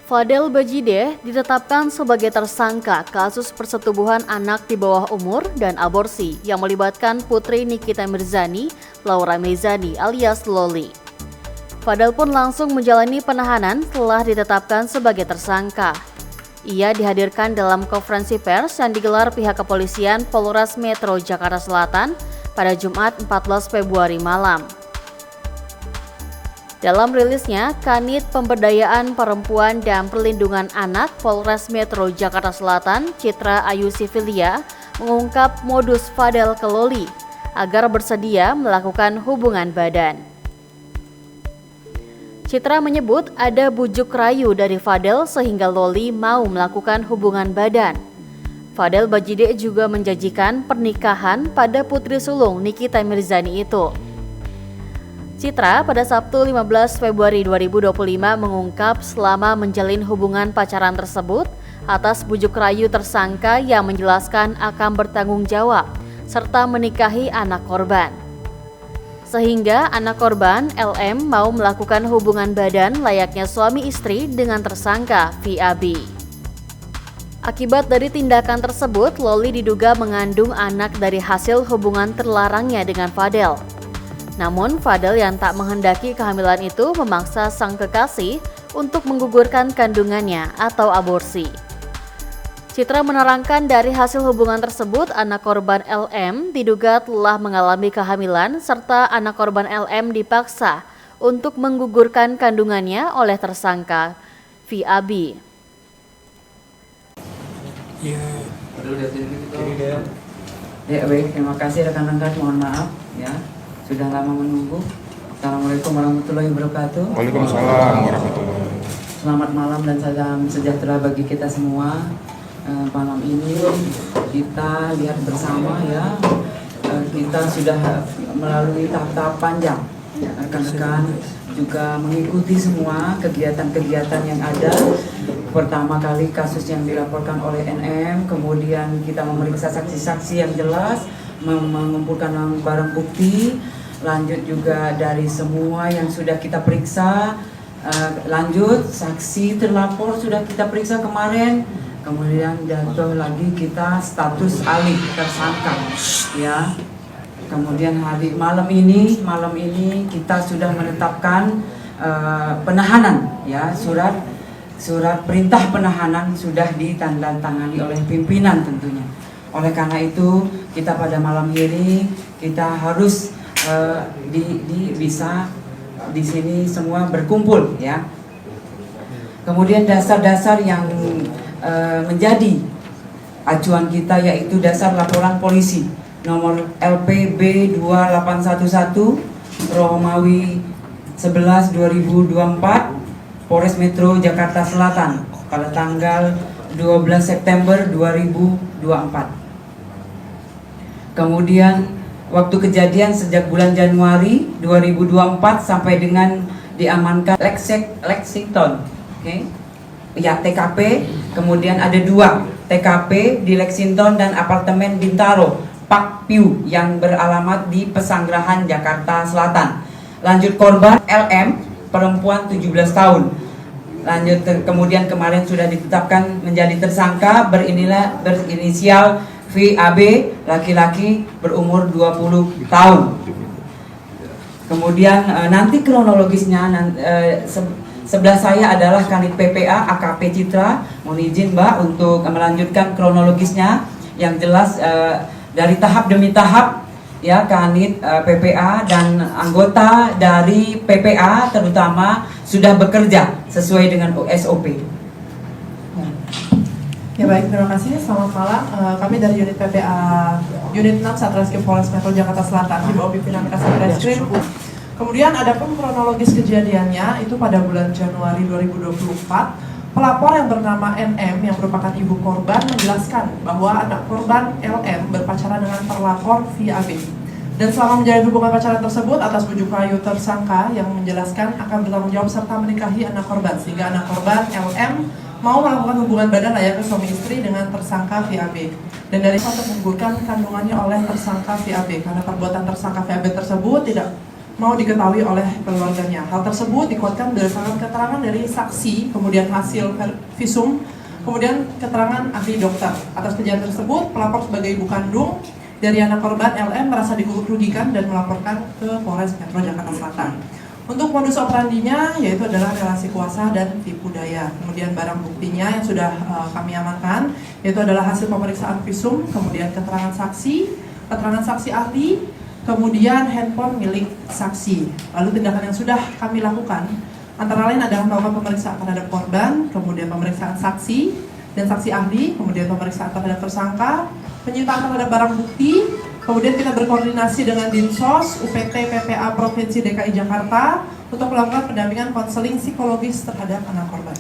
Fadel Bajideh ditetapkan sebagai tersangka kasus persetubuhan anak di bawah umur dan aborsi yang melibatkan putri Nikita Mirzani, Laura Mezani alias Loli. Fadel pun langsung menjalani penahanan setelah ditetapkan sebagai tersangka. Ia dihadirkan dalam konferensi pers yang digelar pihak kepolisian Polres Metro Jakarta Selatan pada Jumat 14 Februari malam. Dalam rilisnya, Kanit Pemberdayaan Perempuan dan Perlindungan Anak Polres Metro Jakarta Selatan, Citra Ayu Sivilia, mengungkap modus Fadel ke Loli agar bersedia melakukan hubungan badan. Citra menyebut ada bujuk rayu dari Fadel sehingga Loli mau melakukan hubungan badan. Fadel Bajideh juga menjanjikan pernikahan pada putri sulung Nikita Mirzani itu. Citra pada Sabtu 15 Februari 2025 mengungkap selama menjalin hubungan pacaran tersebut atas bujuk rayu tersangka yang menjelaskan akan bertanggung jawab serta menikahi anak korban. Sehingga anak korban LM mau melakukan hubungan badan layaknya suami istri dengan tersangka VAB. Akibat dari tindakan tersebut, Loli diduga mengandung anak dari hasil hubungan terlarangnya dengan Fadel. Namun, Fadel yang tak menghendaki kehamilan itu memaksa sang kekasih untuk menggugurkan kandungannya atau aborsi. Citra menerangkan dari hasil hubungan tersebut, anak korban LM diduga telah mengalami kehamilan serta anak korban LM dipaksa untuk menggugurkan kandungannya oleh tersangka VAB. Ya, baik, terima kasih rekan-rekan, mohon maaf ya. Sudah lama menunggu. Assalamualaikum warahmatullahi wabarakatuh. Waalaikumsalam warahmatullahi wabarakatuh. Selamat malam dan salam sejahtera bagi kita semua. Malam ini kita lihat bersama ya, kita sudah melalui tahap-tahap panjang. Rekan-rekan juga mengikuti semua kegiatan-kegiatan yang ada. Pertama kali kasus yang dilaporkan oleh NM, kemudian kita memeriksa saksi-saksi yang jelas, mengumpulkan barang bukti, lanjut juga dari semua yang sudah kita periksa, lanjut saksi terlapor sudah kita periksa kemarin, kemudian jatuh lagi kita status alih tersangka ya. Kemudian malam ini kita sudah menetapkan penahanan ya, surat perintah penahanan sudah ditandatangani oleh pimpinan tentunya. Oleh karena itu kita pada malam ini kita harus bisa di sini semua berkumpul ya. Kemudian dasar-dasar yang menjadi acuan kita yaitu dasar laporan polisi nomor LPB 2811 Romawi 11 2024 Polres Metro Jakarta Selatan pada tanggal 12 September 2024. Kemudian waktu kejadian sejak bulan Januari 2024 sampai dengan diamankan Lexington, okay? Ya, TKP, kemudian ada 2 TKP di Lexington dan apartemen Bintaro, Park View yang beralamat di Pesanggerahan, Jakarta Selatan. Lanjut korban LM, perempuan 17 tahun. Lanjut kemudian kemarin sudah ditetapkan menjadi tersangka berinisial VAB, laki-laki berumur 20 tahun. Kemudian nanti kronologisnya sebelah saya adalah Kanit PPA AKP Citra. Mohon izin Mbak untuk melanjutkan kronologisnya yang jelas dari tahap demi tahap ya. Kanit PPA dan anggota dari PPA terutama sudah bekerja sesuai dengan SOP. Ya baik, terima kasih. Selamat malam. Kami dari unit PPA Unit 6 Satreskrim Polres Metro Jakarta Selatan di bawah pimpinan Kasatreskrim. Kemudian ada pun kronologis kejadiannya itu pada bulan Januari 2024. Pelapor yang bernama NM yang merupakan ibu korban menjelaskan bahwa anak korban LM berpacaran dengan terlapor VAB. Dan selama menjalin hubungan pacaran tersebut atas bujuk rayu tersangka yang menjelaskan akan bertanggung jawab serta menikahi anak korban, sehingga anak korban LM mau melakukan hubungan badan layaknya suami istri dengan tersangka VAB. Dan dari itu menggugurkan kandungannya oleh tersangka VAB karena perbuatan tersangka VAB tersebut tidak mau diketahui oleh keluarganya. Hal tersebut dikuatkan berdasarkan keterangan dari saksi, kemudian hasil visum, kemudian keterangan ahli dokter. Atas kejadian tersebut, pelapor sebagai ibu kandung dari anak korban LM merasa dirugikan dan melaporkan ke Polres Metro Jakarta Selatan. Untuk modus operandinya yaitu adalah relasi kuasa dan tipu daya. Kemudian barang buktinya yang sudah kami amankan yaitu adalah hasil pemeriksaan visum, kemudian keterangan saksi ahli, kemudian handphone milik saksi. Lalu tindakan yang sudah kami lakukan antara lain adalah melakukan pemeriksaan terhadap korban, kemudian pemeriksaan saksi dan saksi ahli, kemudian pemeriksaan terhadap tersangka, penyitaan terhadap barang bukti, kemudian kita berkoordinasi dengan Dinsos, UPT, PPA Provinsi DKI Jakarta untuk melakukan pendampingan konseling psikologis terhadap anak korban.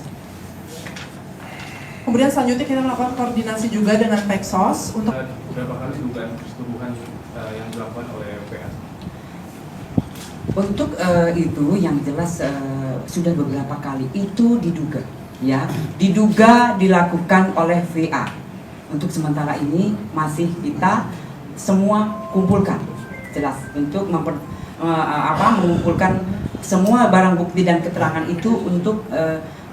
Kemudian selanjutnya kita melakukan koordinasi juga dengan Peksos untuk berapa kali dugaan persetubuhan yang dilakukan oleh PA? Untuk itu yang jelas sudah beberapa kali itu diduga dilakukan oleh VA. Untuk sementara ini masih kita semua kumpulkan, jelas untuk mengumpulkan semua barang bukti dan keterangan itu untuk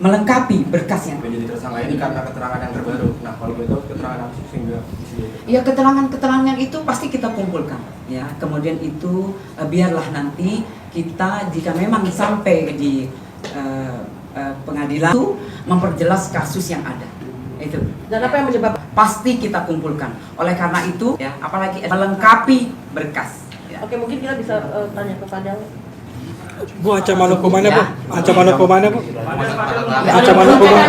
melengkapi berkasnya. Menjadi tersangka ini karena keterangan yang terbaru. Nah, kalau betul keterangan apa sehingga ya keterangan itu pasti kita kumpulkan ya. Kemudian itu biarlah nanti kita jika memang sampai di pengadilan itu memperjelas kasus yang ada. Itu. Dan apa yang menyebabkan? Pasti kita kumpulkan. Oleh karena itu ya, apalagi melengkapi berkas. Ya. Oke, mungkin kita bisa tanya ke Fadel. Bu, ancaman hukumannya Bu? Ancaman hukumannya Bu? Ancaman hukuman.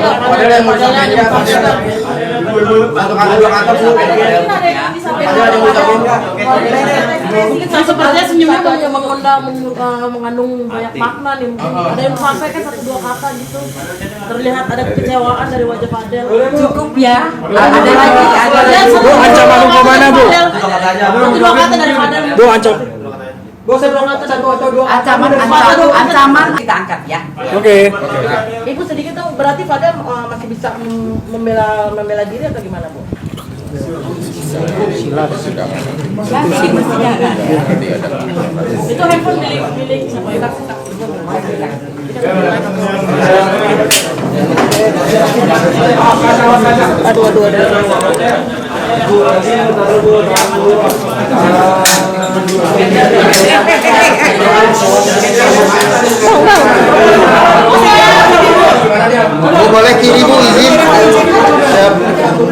Sepertinya senyumnya mengandung banyak makna nih. Ada yang sampaikan 1-2 kata gitu. Terlihat ada kekecewaan dari wajah Fadel. Cukup ya. Ada lagi. Bu, ancaman hukumannya Bu? 1-2 kata dari Fadel. Bu, ancaman. Bu, 1-2 kata dan 2 Ancaman kita angkat ya. Oke. Ibu sedikit tuh berarti Fadel masih bisa membela diri atau gimana, Bu? Itu handphone milik siapa? Aduh. Bu, boleh kiri Bu, izin. Bu, bentar Bu.